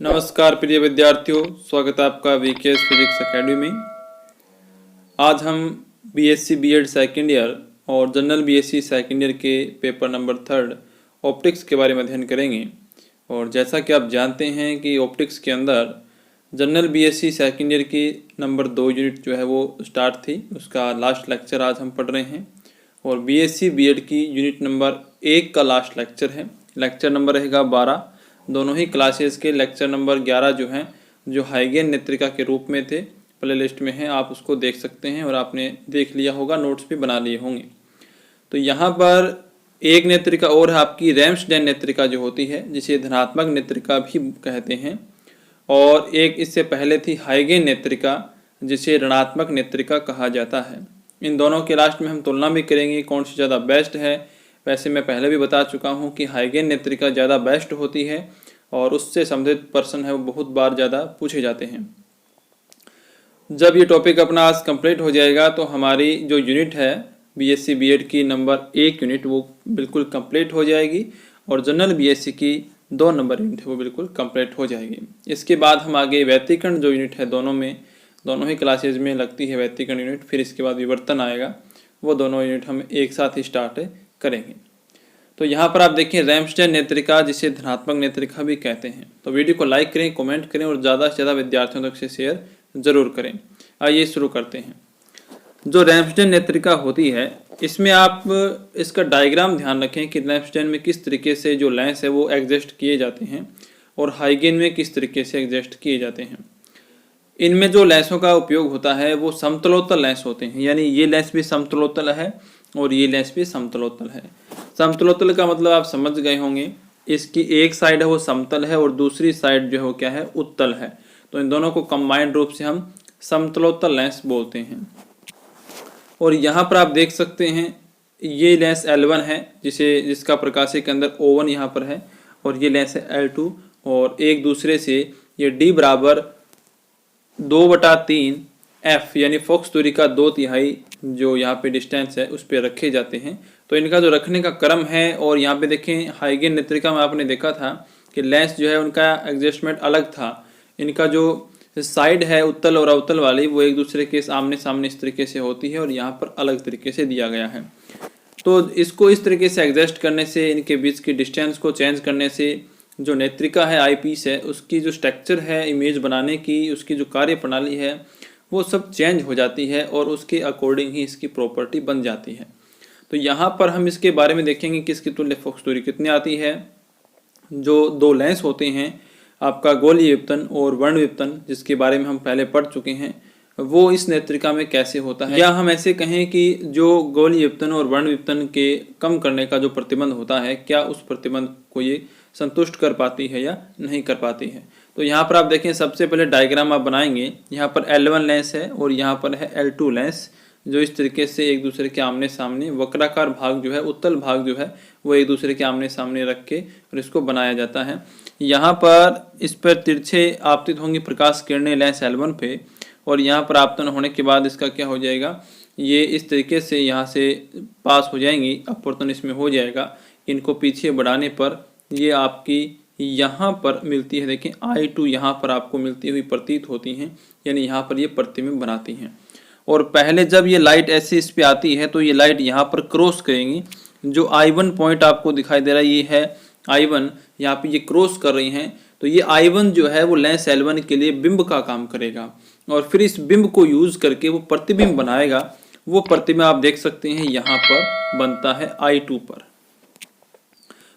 नमस्कार प्रिय विद्यार्थियों, स्वागत है आपका वीकेएस फिजिक्स एकेडमी में। आज हम बीएससी बीएड सेकेंड ईयर और जनरल बीएससी सेकेंड ईयर के पेपर नंबर 3 ऑप्टिक्स के बारे में अध्ययन करेंगे। और जैसा कि आप जानते हैं कि ऑप्टिक्स के अंदर जनरल बीएससी सेकेंड ईयर की नंबर 2 यूनिट जो है वो स्टार्ट थी, उसका लास्ट लेक्चर आज हम पढ़ रहे हैं। और बीएससी बीएड की यूनिट नंबर 1 का लास्ट लेक्चर है, लेक्चर नंबर रहेगा 12। दोनों ही क्लासेस के लेक्चर नंबर 11 जो हैं, जो हाइगेन नेत्रिका के रूप में थे, प्ले लिस्ट में हैं, आप उसको देख सकते हैं और आपने देख लिया होगा, नोट्स भी बना लिए होंगे। तो यहाँ पर एक नेत्रिका और है आपकी रैम्सडेन नेत्रिका जो होती है, जिसे धनात्मक नेत्रिका भी कहते हैं। और एक इससे पहले थी हाइगेन नेत्रिका, जिसे ऋणात्मक नेत्रिका कहा जाता है। इन दोनों के लास्ट में हम तुलना भी करेंगे कौन सी ज़्यादा बेस्ट है। वैसे मैं पहले भी बता चुका हूँ कि हाइगेन नेत्रिका ज़्यादा बेस्ट होती है और उससे संबंधित प्रश्न है वो बहुत बार ज़्यादा पूछे जाते हैं। जब ये टॉपिक अपना आज कंप्लीट हो जाएगा तो हमारी जो यूनिट है बीएससी बीएड की नंबर 1 यूनिट वो बिल्कुल कंप्लीट हो जाएगी और जनरल बीएससी की 2 नंबर यूनिट है वो बिल्कुल कंप्लीट हो जाएगी। इसके बाद हम आगे व्यतिकरण जो यूनिट है, दोनों ही क्लासेज में लगती है व्यतिकरण यूनिट, फिर इसके बाद विवर्तन आएगा, वो दोनों यूनिट हम एक साथ ही स्टार्ट करेंगे। तो यहाँ पर आप देखिए रैम्सडेन नेत्रिका, जिसे धनात्मक नेत्रिका भी कहते हैं। तो वीडियो को लाइक करें, कमेंट करें और ज़्यादा से ज़्यादा विद्यार्थियों तक से शेयर जरूर करें। आइए शुरू करते हैं। जो रैम्सडेन नेत्रिका होती है, इसमें आप इसका डायग्राम ध्यान रखें कि रैम्सडेन में किस तरीके से जो लेंस है वो एडजस्ट किए जाते हैं और हाइगेन में किस तरीके से एडजस्ट किए जाते हैं। इनमें जो लेंसों का उपयोग होता है वो समतलोत्तल लेंस होते हैं, यानी ये लेंस भी समतलोत्तल है और ये लेंस भी समतलोत्तल है। समतलोत्तल का मतलब आप समझ गए होंगे, इसकी एक साइड है वो समतल है और दूसरी साइड जो है वो क्या है, उत्तल है। तो इन दोनों को कंबाइंड रूप से हम समतलोत्तल लेंस बोलते हैं। और यहाँ पर आप देख सकते हैं ये लेंस L1 है, जिसका प्रकाशीय केंद्र O1 यहाँ पर है, और ये लेंस है L2, और एक दूसरे से ये D बराबर 2/3 F यानी फोकस दूरी का 2/3 जो यहाँ पे डिस्टेंस है उस पर रखे जाते हैं। तो इनका जो रखने का क्रम है, और यहाँ पे देखें हाइगेन नेत्रिका में आपने देखा था कि लेंस जो है उनका एडजस्टमेंट अलग था। इनका जो साइड है उत्तल और अवतल वाली वो एक दूसरे के आमने सामने इस तरीके से होती है और यहाँ पर अलग तरीके से दिया गया है। तो इसको इस तरीके से एडजस्ट करने से, इनके बीच की डिस्टेंस को चेंज करने से जो नेत्रिका है, आई पीस है, उसकी जो स्ट्रक्चर है इमेज बनाने की, उसकी जो कार्य प्रणाली है वो सब चेंज हो जाती है और उसके अकॉर्डिंग ही इसकी प्रॉपर्टी बन जाती है। तो यहाँ पर हम इसके बारे में देखेंगे कि इसकी तुल्य फोकस दूरी कितनी आती है। जो दो लेंस होते हैं आपका गोलीय विपतन और वर्ण विपतन, जिसके बारे में हम पहले पढ़ चुके हैं, वो इस नेत्रिका में कैसे होता है। या हम ऐसे कहें कि जो गोलीय विपतन और वर्ण विपतन के कम करने का जो प्रतिबंध होता है, क्या उस प्रतिबंध को ये संतुष्ट कर पाती है या नहीं कर पाती है। तो यहाँ पर आप देखें, सबसे पहले डायग्राम आप बनाएंगे। यहाँ पर L1 लेंस है और यहाँ पर है L2 लेंस, जो इस तरीके से एक दूसरे के आमने सामने वक्राकार भाग जो है, उत्तल भाग जो है वो एक दूसरे के आमने सामने रख के और इसको बनाया जाता है। यहाँ पर इस पर तिरछे आपतित होंगी प्रकाश किरणें लेंस L1 पे, और यहाँ पर आपतन होने के बाद इसका क्या हो जाएगा, ये इस तरीके से यहाँ से पास हो जाएंगी, अपवर्तन इसमें हो जाएगा। इनको पीछे बढ़ाने पर ये आपकी यहाँ पर मिलती है, देखें I2 यहाँ पर आपको मिलती हुई प्रतीत होती हैं, यानी यहाँ पर ये प्रतिबिंब बनाती हैं। और पहले जब ये लाइट ऐसे इस पे आती है तो ये लाइट यहाँ पर क्रॉस करेंगी। जो I1 पॉइंट आपको दिखाई दे रहा है ये है I1, यहाँ पे ये क्रॉस कर रही हैं। तो ये I1 जो है वो लेंस L1 के लिए बिंब का काम करेगा और फिर इस बिंब को यूज करके वो प्रतिबिंब बनाएगा। वो प्रतिबिंब आप देख सकते हैं यहाँ पर बनता है I2 पर,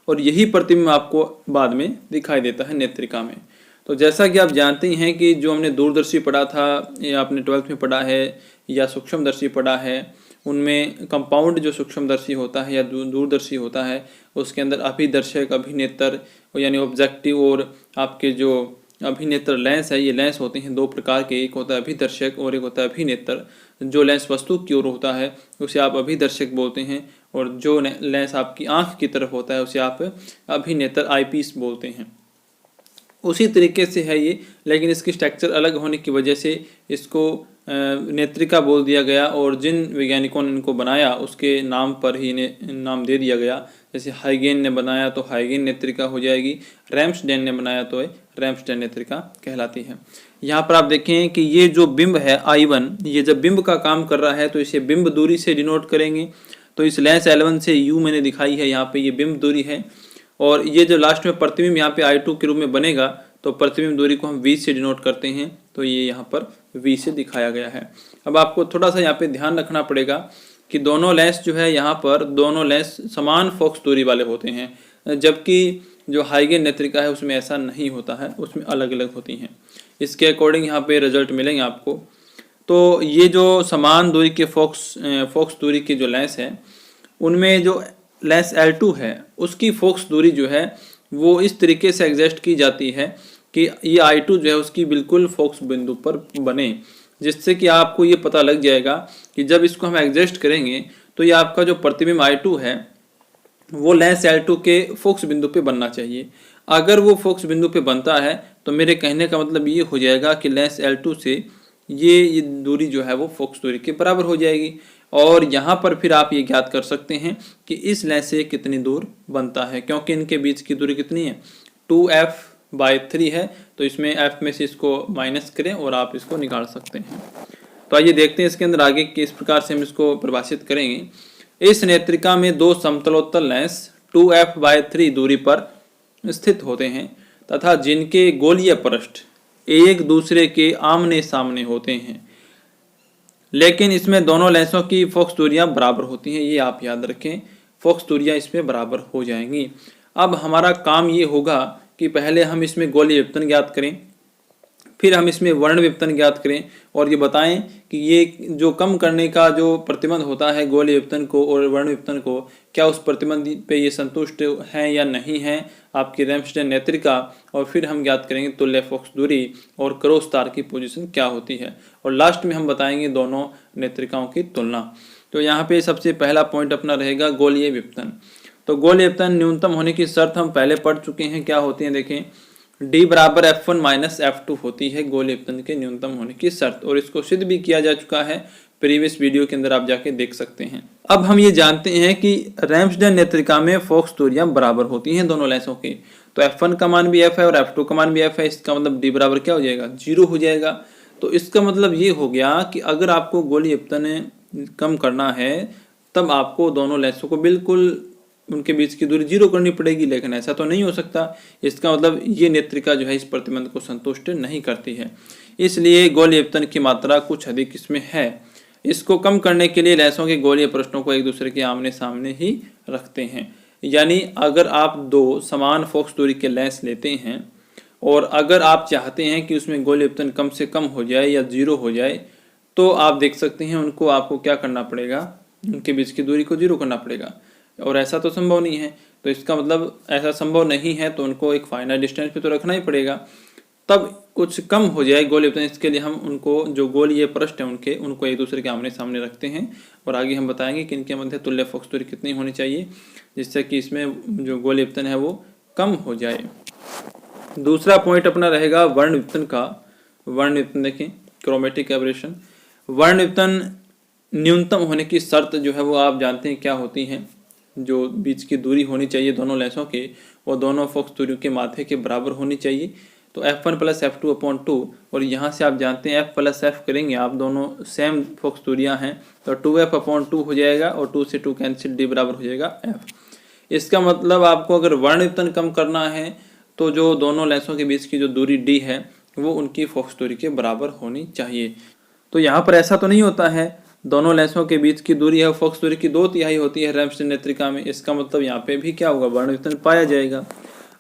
और यही प्रतिबिंब आपको बाद में दिखाई देता है नेत्रिका में। तो जैसा कि आप जानते हैं कि जो हमने दूरदर्शी पढ़ा था, या आपने 12th में पढ़ा है, या सूक्ष्मदर्शी पढ़ा है, उनमें कंपाउंड जो सूक्ष्मदर्शी होता है या दूरदर्शी होता है उसके अंदर अभिदर्शक, अभिनेत्र यानी ऑब्जेक्टिव, और आपके जो अभिनेत्र लेंस है, ये लेंस होते हैं 2 प्रकार के, एक होता है अभिदर्शक और एक होता है अभिनेत्र। जो लेंस वस्तु की ओर होता है उसे आप अभिदर्शक बोलते हैं, और जो लेंस आपकी आंख की तरफ होता है उसे आप अभिनेत्र, आईपीस बोलते हैं। उसी तरीके से है ये, लेकिन इसकी स्ट्रक्चर अलग होने की वजह से इसको नेत्रिका बोल दिया गया और जिन वैज्ञानिकों ने इनको बनाया उसके नाम पर ही नाम दे दिया गया। जैसे हाइगेन ने बनाया तो हाइगेन नेत्रिका हो जाएगी, रैम्सडेन ने बनाया तो रैम्सडेन नेत्रिका कहलाती है। यहाँ पर आप देखें कि ये जो बिंब है I1, ये जब बिंब का काम कर रहा है तो इसे बिंब दूरी से डिनोट करेंगे। तो इस लेंस L1 से U मैंने दिखाई है, यहाँ पे ये बिंब दूरी है। और ये जो लास्ट में प्रतिबिंब यहाँ पे I2 के रूप में बनेगा तो प्रतिबिंब दूरी को हम V से डिनोट करते हैं, तो ये यहाँ पर V से दिखाया गया है। अब आपको थोड़ा सा यहाँ पे ध्यान रखना पड़ेगा कि दोनों लेंस जो है यहाँ पर दोनों लेंस समान फोकस दूरी वाले होते हैं, जबकि जो हाइगेन नेत्रिका है उसमें ऐसा नहीं होता है, उसमें अलग अलग होती हैं। इसके अकॉर्डिंग यहाँ पे रिजल्ट मिलेंगे आपको। तो ये जो समान दूरी के फोकस दूरी के जो लेंस है उनमें जो लेंस L2 है उसकी फोकस दूरी जो है वो इस तरीके से एडजस्ट की जाती है कि ये I2 जो है उसकी बिल्कुल फोकस बिंदु पर बने, जिससे कि आपको ये पता लग जाएगा कि जब इसको हम एडजस्ट करेंगे तो ये आपका जो प्रतिबिंब I2 है वो लेंस L2 के फोकस बिंदु पे बनना चाहिए। अगर वो फोकस बिंदु पे बनता है तो मेरे कहने का मतलब ये हो जाएगा कि लेंस L2 से ये दूरी जो है वो फोकस दूरी के बराबर हो जाएगी। और यहाँ पर फिर आप ये ज्ञात कर सकते हैं कि इस लेंस से कितनी दूर बनता है, क्योंकि इनके बीच की दूरी कितनी है 2f/3 है। तो इसमें f में से इसको माइनस करें और आप इसको निकाल सकते हैं। तो आइए देखते हैं इसके अंदर आगे किस प्रकार से हम इसको परिभाषित करेंगे। इस नेत्रिका में दो समतलोत्तर लेंस 2f/3 दूरी पर स्थित होते हैं तथा जिनके गोलीय पृष्ठ एक दूसरे के आमने सामने होते हैं, लेकिन इसमें दोनों लेंसों की फोकस दूरियां बराबर होती हैं। ये आप याद रखें, फोकस दूरियां इसमें बराबर हो जाएंगी। अब हमारा काम ये होगा कि पहले हम इसमें गोलीय विपतन ज्ञात करें, फिर हम इसमें वर्ण विपतन ज्ञात करें और ये बताएं कि ये जो कम करने का जो प्रतिबंध होता है गोलीय विपतन को और वर्ण विपतन को, क्या उस प्रतिबंध पे ये संतुष्ट हैं या नहीं हैं आपकी रैम्सडेन नेत्रिका। और फिर हम ज्ञात करेंगे तुल्य फोकस दूरी और क्रॉस तार की पोजीशन क्या होती है, और लास्ट में हम बताएंगे दोनों नेत्रिकाओं की तुलना। तो यहाँ पे सबसे पहला पॉइंट अपना रहेगा गोलीय विपतन। तो गोलीय विपतन न्यूनतम होने की शर्त हम पहले पढ़ चुके हैं, क्या होती है देखें, D बराबर F1 - F2 होती है गोलीय विपतन के न्यूनतम होने की शर्त, और इसको सिद्ध भी किया जा चुका है, प्रीवियस वीडियो के अंदर आप जाके देख सकते हैं। अब हम ये जानते हैं कि रैम्सडेन नेत्रिका में फोकस दूरियां बराबर होती हैं दोनों लेंसों की। तो F1 का मान भी F है और F2 का मान भी F है, इसका मतलब D बराबर क्या हो जाएगा 0 हो जाएगा। तो इसका मतलब ये हो गया कि अगर आपको गोलीय विपतन कम करना है तब आपको दोनों लेंसों को बिल्कुल उनके बीच की दूरी 0 करनी पड़ेगी, लेकिन ऐसा तो नहीं हो सकता। इसका मतलब ये नेत्रिका जो है इस प्रतिबंध को संतुष्ट नहीं करती है, इसलिए गोलीय विपतन की मात्रा कुछ अधिक इसमें है। इसको कम करने के लिए लेंसों के गोलीय पृष्ठों को एक दूसरे के आमने सामने ही रखते हैं। यानी अगर आप दो समान फोकस दूरी के लेंस लेते हैं और अगर आप चाहते हैं कि उसमें गोलीय विपतन कम से कम हो जाए या 0 हो जाए, तो आप देख सकते हैं उनको आपको क्या करना पड़ेगा, उनके बीच की दूरी को 0 करना पड़ेगा, और ऐसा तो संभव नहीं है। तो इसका मतलब ऐसा संभव नहीं है तो उनको एक फाइनाइट डिस्टेंस पे तो रखना ही पड़ेगा, तब कुछ कम हो जाए गोलीय विपतन। इसके लिए हम उनको जो गोलीय पृष्ठ है उनको एक दूसरे के आमने सामने रखते हैं, और आगे हम बताएंगे कि इनके मध्य तुल्य फोकस दूरी कितनी होनी चाहिए जिससे कि इसमें जो गोलीय विपतन है वो कम हो जाए। दूसरा पॉइंट अपना रहेगा वर्ण विपतन का। वर्ण विपतन देखें, क्रोमेटिक एब्रेशन। वर्ण विपतन न्यूनतम होने की शर्त जो है वो आप जानते हैं क्या होती है। जो बीच की दूरी होनी चाहिए दोनों लेंसों के वो दोनों फोकस दूरियों के माथे के बराबर होनी चाहिए। तो F1 + F2/2, और यहाँ से आप जानते हैं F + F करेंगे आप, दोनों सेम फोकस दूरियाँ हैं तो 2f/2 हो जाएगा और 2 से 2 कैंसिल, D बराबर हो जाएगा F। इसका मतलब आपको अगर वर्ण विपतन कम करना है तो जो दोनों लेंसों के बीच की जो दूरी D है वो उनकी फोकस दूरी के बराबर होनी चाहिए। तो यहाँ पर ऐसा तो नहीं होता है, दोनों लेंसों के बीच की दूरी है फोकस दूरी की 2/3 होती है रैम्सडेन नेत्रिका में। इसका मतलब यहाँ पे भी क्या होगा, वर्ण विपतन पाया जाएगा।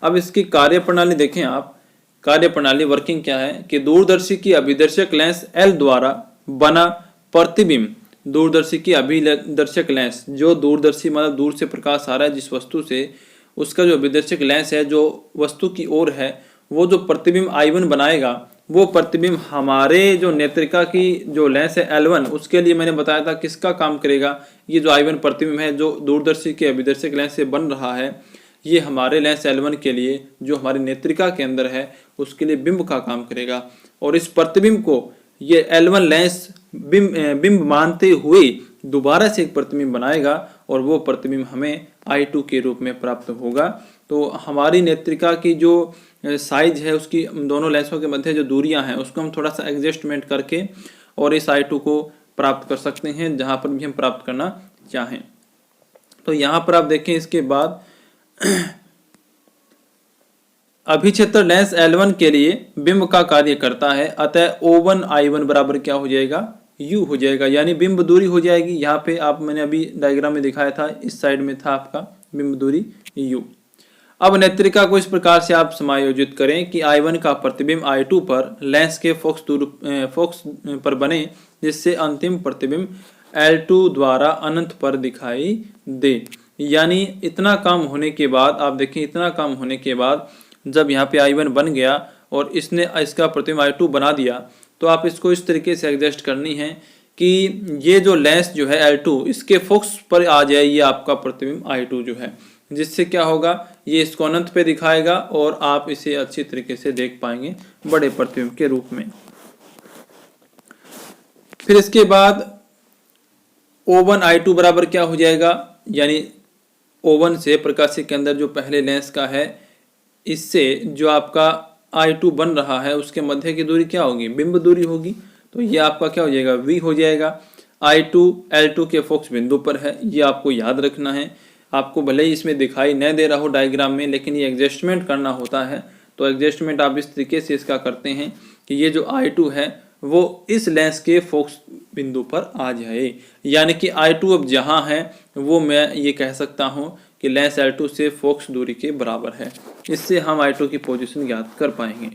अब इसकी कार्यप्रणाली देखें आप। कार्यप्रणाली वर्किंग क्या है कि दूरदर्शी की अभिदर्शक लेंस L द्वारा बना प्रतिबिंब, दूरदर्शी की अभिदर्शक लेंस, जो दूरदर्शी मतलब दूर से प्रकाश आ रहा है जिस वस्तु से, उसका जो अभिदर्शक लेंस है जो वस्तु की ओर है, वो जो प्रतिबिंब I1 बनाएगा वो प्रतिबिंब हमारे जो नेत्रिका की जो लेंस है L1 उसके लिए मैंने बताया था किसका काम करेगा। ये जो I1 प्रतिबिंब है जो दूरदर्शी के अभिदर्शक लेंस से बन रहा है, ये हमारे लेंस L1 के लिए जो हमारी नेत्रिका के अंदर है उसके लिए बिंब का काम करेगा। और इस प्रतिबिंब को ये L1 लेंस बिंब मानते हुए दोबारा से एक प्रतिबिंब बनाएगा और वो प्रतिबिंब हमें I2 के रूप में प्राप्त होगा। तो हमारी नेत्रिका की जो साइज है उसकी दोनों लेंसों के मध्य जो दूरियां हैं उसको हम थोड़ा सा एडजस्टमेंट करके और इस I2 को प्राप्त कर सकते हैं जहां पर भी हम प्राप्त करना चाहें। तो यहाँ पर आप देखें इसके बाद अभिक्षेत्र लेंस L1 के लिए बिंब का कार्य करता है, अतः O1 I1 बराबर क्या हो जाएगा, U हो जाएगा, यानी बिंब दूरी हो जाएगी। यहाँ पे आप मैंने अभी डायग्राम में दिखाया था, इस साइड में था आपका बिंब दूरी U। अब नेत्रिका को इस प्रकार से आप समायोजित करें कि I1 का प्रतिबिंब I2 पर लेंस के फोकस पर बने, जिससे अंतिम प्रतिबिंब L2 द्वारा अनंत पर दिखाई दे। यानी इतना काम होने के बाद आप देखें, इतना काम होने के बाद जब यहाँ पे I1 बन गया और इसने इसका प्रतिबिंब I2 बना दिया, तो आप इसको इस तरीके से एडजस्ट करनी है कि ये जो लेंस जो है L2 इसके फोकस पर आ जाए ये आपका प्रतिबिंब I2 जो है, जिससे क्या होगा, ये इसको अनंत पे दिखाएगा और आप इसे अच्छी तरीके से देख पाएंगे बड़े प्रतिबिंब के रूप में। फिर इसके बाद O1 I2 बराबर क्या हो जाएगा, यानी O1 से प्रकाशीय के अंदर जो पहले लेंस का है इससे जो आपका I2 बन रहा है उसके मध्य की दूरी क्या होगी, बिंब दूरी होगी। तो ये आपका क्या हो जाएगा, V हो जाएगा। I2 L2 के फोकस बिंदु पर है, ये आपको याद रखना है। आपको भले ही इसमें दिखाई न दे रहा हो डायग्राम में, लेकिन ये एडजस्टमेंट करना होता है। तो एडजस्टमेंट आप इस तरीके से इसका करते हैं कि ये जो I2 है वो इस लेंस के फोकस बिंदु पर आ जाए, यानी कि I2 अब जहाँ है वो मैं ये कह सकता हूँ कि लेंस L2 से फोकस दूरी के बराबर है। इससे हम I2 की पोजीशन ज्ञात कर पाएंगे।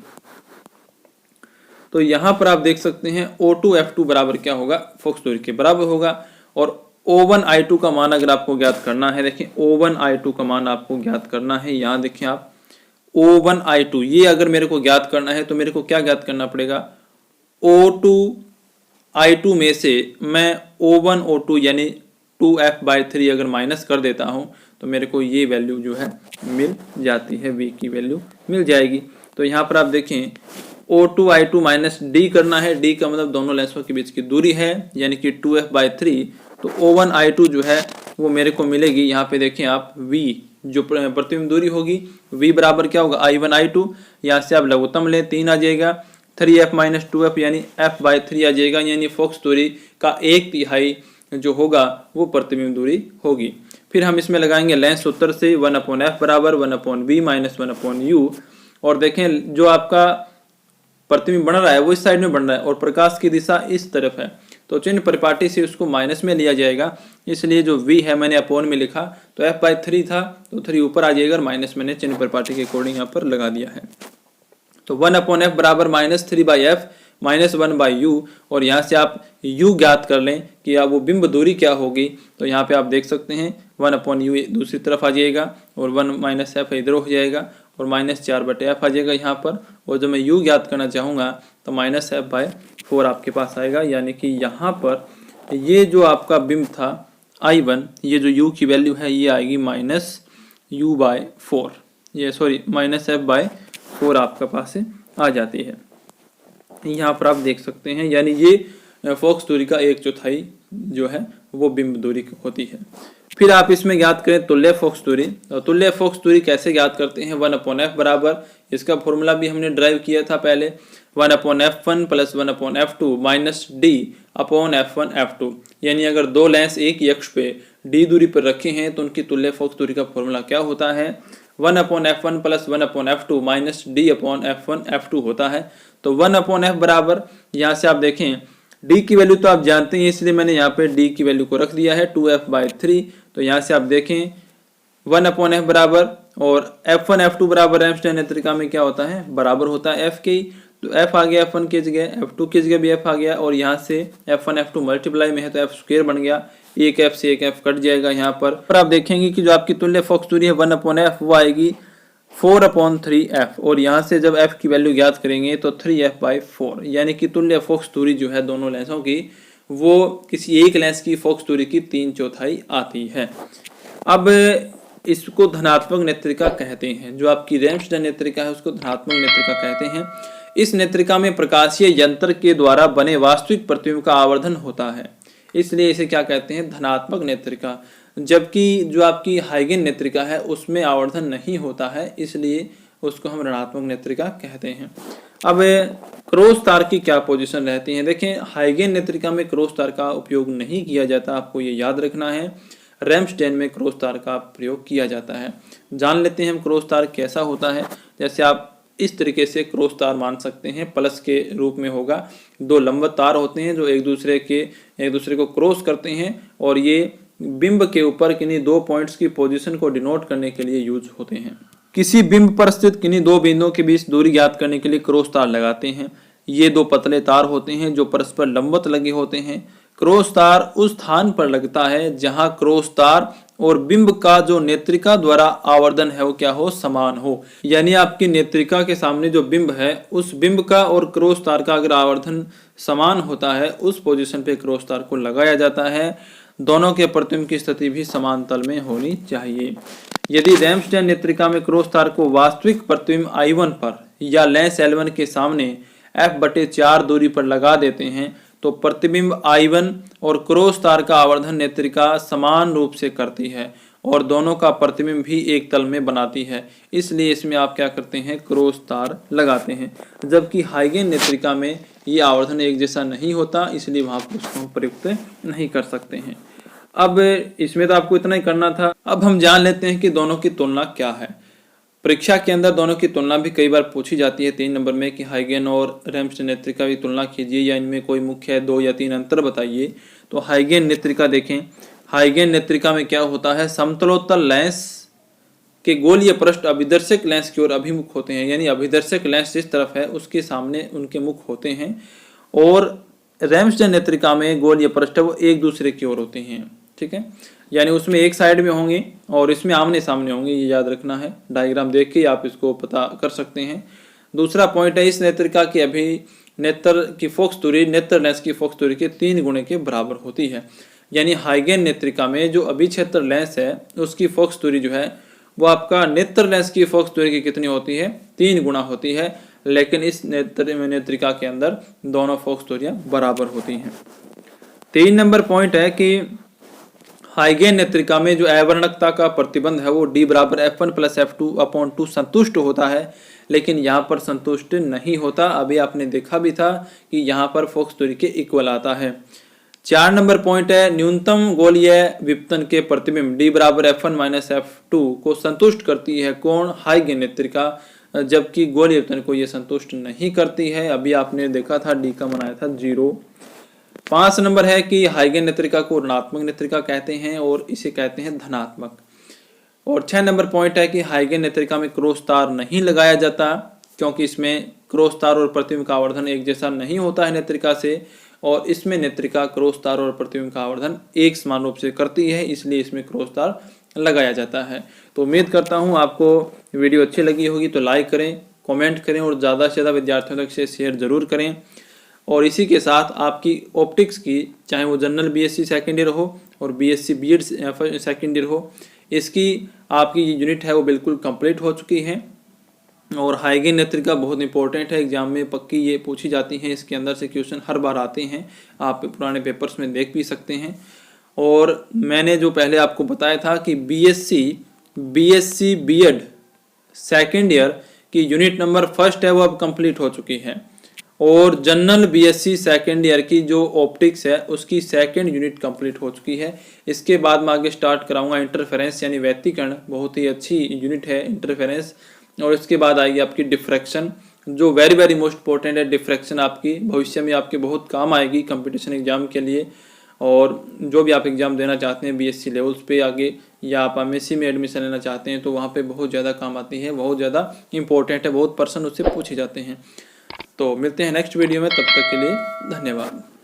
तो यहाँ पर आप देख सकते हैं O2 F2 बराबर क्या होगा, फोकस दूरी के बराबर होगा। और O1 I2 का मान अगर आपको ज्ञात करना है, देखें O1 I2 का मान आपको ज्ञात करना है। यहाँ देखें आप O1 I2, ये अगर मेरे को ज्ञात करना है तो मेरे को क्या ज्ञात करना पड़ेगा, O2 I2 में से मैं O1 O2 यानी 2F/3 अगर माइनस कर देता हूँ तो मेरे को ये वैल्यू जो है मिल जाती है, V की वैल्यू मिल जाएगी। तो यहाँ पर आप देखें O2 I2 माइनस D करना है, D का मतलब दोनों लेंसों के बीच की दूरी है, यानी कि 2F/3। तो O1 I2 जो है वो मेरे को मिलेगी, यहाँ पे देखें आप V जो प्रतिबिंब दूरी होगी, V बराबर क्या होगा, I1 I2। यहाँ से आप लघुत्तम लें 3 आ जाएगा, 3F माइनस 2F यानी F/3 आ जाएगा, यानी फोकस दूरी का 1/3 जो होगा वो प्रतिबिंब दूरी होगी। फिर हम इसमें लगाएंगे लेंस सूत्र से 1/f बराबर 1/v माइनस 1/u। और देखें जो आपका प्रतिबिंब बन रहा है वो इस साइड में बन रहा है और प्रकाश की दिशा इस तरफ है, तो चिन्ह परिपाटी से उसको माइनस में लिया जाएगा, इसलिए जो v है मैंने अपॉन में लिखा, तो F/3 था तो 3 ऊपर आ जाएगा और माइनस मैंने चिन्ह परिपाटी के अकॉर्डिंग यहाँ पर लगा दिया है। तो 1/f बराबर -3/f माइनस 1/u। और यहाँ से आप u ज्ञात कर लें कि आप वो बिंब दूरी क्या होगी। तो यहाँ पे आप देख सकते हैं 1/u दूसरी तरफ आ जाएगा और 1 - f इधर हो जाएगा और -4/f आ जाएगा यहाँ पर। और जब मैं u ज्ञात करना चाहूँगा तो -f/4 आपके पास आएगा, यानी कि यहाँ पर ये जो आपका बिंब था I1, ये जो u की वैल्यू है ये आएगी -u/4, ये सॉरी -f/4 आपके पास से आ जाती है। यहाँ पर आप देख सकते हैं, यानी ये फोकस दूरी का 1/4 जो है वो बिंब दूरी होती है। फिर आप इसमें ज्ञात करें तुल्य फोकस दूरी। तो तुल्य फोकस दूरी कैसे ज्ञात करते हैं, 1/f बराबर, इसका फॉर्मूला भी हमने ड्राइव किया था पहले, 1/f1 plus 1/f2 minus D/f1/f2। यानी अगर दो लेंस एक ही अक्ष पे D दूरी पर रखे हैं तो उनकी तुल्य फोकस दूरी का फॉर्मूला क्या होता है, 1/f1 plus 1/f2 minus D/f1/f2 होता है। तो 1/f बराबर, यहाँ से आप देखें D की वैल्यू तो आप जानते हैं, इसलिए मैंने यहाँ पे D की वैल्यू को रख दिया है 2F/3। तो यहाँ से आप देखें 1/f बराबर, और F1 F2 बराबर आइंस्टाइन नेत्रिका में क्या होता है, बराबर होता है F के। तो F आ गया F1 की जगह, F2 की जगह भी F आ गया, और यहाँ से F1 F2 मल्टीप्लाई में है तो F² बन गया, एक F से एक F कट जाएगा यहाँ पर आप देखेंगे कि जो आपकी तुल्य फोकस दूरी है 1/f वो आएगी 4/3f। और यहाँ से जब f की वैल्यू ज्ञात करेंगे तो 3f/4, यानी कि तुल्य फोकस दूरी जो है दोनों लेंसों की वो किसी एक लेंस की फोकस दूरी की 3/4 आती है। अब इसको धनात्मक नेत्रिका कहते हैं, जो आपकी रेम्सडन नेत्रिका है उसको धनात्मक नेत्रिका कहते हैं। इस नेत्रिका में प्रकाशीय यंत्र के द्वारा बने वास्तविक प्रतिबिंब का आवर्धन होता है, इसलिए इसे क्या कहते हैं, धनात्मक नेत्रिका। जबकि जो आपकी हाइगेन नेत्रिका है उसमें आवर्धन नहीं होता है, इसलिए उसको हम ऋणात्मक नेत्रिका कहते हैं। अब क्रॉस तार की क्या पोजीशन रहती है, देखें हाइगेन नेत्रिका में क्रॉस तार का उपयोग नहीं किया जाता, आपको ये याद रखना है। रैम्सडेन में क्रॉस तार का प्रयोग किया जाता है। जान लेते हैं हम क्रॉस तार कैसा होता है। जैसे आप इस तरीके से क्रॉस तार मान सकते हैं, प्लस के रूप में होगा। दो लंबवत तार होते हैं जो एक दूसरे को क्रॉस करते हैं और ये बिंब के ऊपर किन्हीं दो पॉइंट्स की पोजीशन को डिनोट करने के लिए यूज होते हैं। किसी बिंब पर स्थित किन्हीं दो बिंदुओं के बीच दूरी ज्ञात करने के लिए क्रॉस तार लगाते हैं। ये दो पतले तार होते हैं जो परस्पर लंबवत लगे होते हैं। क्रॉस तार उस स्थान पर लगता है जहां क्रॉस तार और बिंब का जो नेत्रिका द्वारा आवर्धन है वो क्या हो, समान हो। यानी आपकी नेत्रिका के सामने जो बिंब है उस बिंब का और क्रॉस तार का अगर आवर्धन समान होता है उस पोजीशन पे क्रॉस तार को लगाया जाता है। दोनों के प्रतिबिंब की स्थिति भी समान तल में होनी चाहिए। यदि रैम्सडेन नेत्रिका में क्रॉस तार को वास्तविक प्रतिबिंब I1 पर या लेंस L1 के सामने f/4 दूरी पर लगा देते हैं तो प्रतिबिंब I1 और क्रॉस तार का आवर्धन नेत्रिका समान रूप से करती है और दोनों का प्रतिबिंब भी एक तल में बनाती है, इसलिए इसमें आप क्या करते हैं, क्रॉस तार लगाते हैं। जबकि हाइगेन नेत्रिका में ये आवर्धन एक जैसा नहीं होता, इसलिए वहां पर उसको प्रयुक्त नहीं कर सकते हैं। अब इसमें तो आपको इतना ही करना था। अब हम जान लेते हैं कि दोनों की तुलना क्या है। परीक्षा के अंदर दोनों की तुलना भी कई बार पूछी जाती है 3 नंबर में कि हाइगेन और रैम्सडेन नेत्रिका की तुलना कीजिए या इनमें कोई मुख्य 2 या 3 अंतर बताइए। तो हाइगेन नेत्रिका देखें, हाइगेन नेत्रिका में क्या होता है, समतलोत्तल लेंस के गोलीय पृष्ठ अभिदर्शक लेंस की ओर अभिमुख होते हैं। यानी अभिदर्शक लेंस जिस तरफ है उसके सामने उनके मुख होते हैं और रैम्सडेन नेत्रिका में गोलीय पृष्ठ वो एक दूसरे की ओर होते हैं। ठीक है, यानी उसमें एक साइड में होंगे और इसमें आमने सामने होंगे, ये याद रखना है। डायग्राम देख के आप इसको पता कर सकते हैं। दूसरा पॉइंट है, इस नेत्रिका की अभिनेत्र की फोकस दूरी नेत्र लेंस की फोकस दूरी के 3 गुणे के बराबर होती है। यानी हाइगेन नेत्रिका में जो अभिक्षेत्र लेंस है उसकी फोकस दूरी जो है वो आपका नेत्र लेंस की फोकस दूरी की कितनी होती है, 3 गुना होती है। लेकिन इस नेत्रिका के अंदर दोनों फोकस दूरियां बराबर होती हैं। 3 नंबर पॉइंट है कि हाइगेन नेत्रिका में जो अवर्णकता का प्रतिबंध है वो D = F1 + F2/2 संतुष्ट होता है, लेकिन यहाँ पर संतुष्ट नहीं होता। अभी आपने देखा भी था कि यहाँ पर फोकस दूरी के इक्वल आता है। 4 नंबर पॉइंट है, न्यूनतम गोलीय विपतन के प्रतिबिंब D = F1 - F2 को संतुष्ट करती है कौन, हाइगेन नेत्रिका, जबकि गोलीय विपतन को ये संतुष्ट नहीं करती है। अभी आपने देखा था D का मान आया था 0। 5 नंबर है कि हाइगेन नेत्रिका को ऋणात्मक नेत्रिका कहते हैं और इसे कहते हैं धनात्मक। और 6 नंबर पॉइंट है कि हाइगेन नेत्रिका में क्रॉस तार नहीं लगाया जाता क्योंकि इसमें क्रॉस तार और प्रतिबिंब का आवर्धन एक जैसा नहीं होता है नेत्रिका से, और इसमें नेत्रिका क्रॉस तार और प्रतिबिंब का आवर्धन एक समान रूप से करती है, इसलिए इसमें क्रॉस तार लगाया जाता है। तो उम्मीद करता हूँ आपको वीडियो अच्छी लगी होगी, तो लाइक करें, कमेंट करें और ज़्यादा से ज़्यादा विद्यार्थियों तक से शेयर जरूर करें। और इसी के साथ आपकी ऑप्टिक्स की, चाहे वो जनरल बीएससी सेकेंड ईयर हो और बीएससी बीएड सेकेंड ईयर हो, इसकी आपकी यूनिट है वो बिल्कुल कंप्लीट हो चुकी है। और हाइगेन नेत्रिका बहुत इंपॉर्टेंट है, एग्जाम में पक्की ये पूछी जाती हैं, इसके अंदर से क्वेश्चन हर बार आते हैं, आप पुराने पेपर्स में देख भी सकते हैं। और मैंने जो पहले आपको बताया था कि बीएससी बीएड सेकेंड ईयर की यूनिट नंबर 1 है वो अब कंप्लीट हो चुकी है, और जनरल बीएससी सेकेंड ईयर की जो ऑप्टिक्स है उसकी सेकंड यूनिट कंप्लीट हो चुकी है। इसके बाद मैं आगे स्टार्ट कराऊंगा इंटरफेरेंस यानी व्यतिकरण, बहुत ही अच्छी यूनिट है इंटरफेरेंस। और इसके बाद आएगी आपकी डिफ्रैक्शन, जो वेरी मोस्ट इंपॉर्टेंट है। डिफ्रैक्शन आपकी भविष्य में आपके बहुत काम आएगी कंपटीशन एग्जाम के लिए, और जो भी आप एग्जाम देना चाहते हैं बीएससी लेवल्स पे आगे, या आप एमएससी में एडमिशन लेना चाहते हैं तो वहाँ पे बहुत ज़्यादा काम आती है, बहुत ज़्यादा इंपॉर्टेंट है, बहुत पर्सन उससे पूछे जाते हैं। तो मिलते हैं नेक्स्ट वीडियो में, तब तक के लिए धन्यवाद।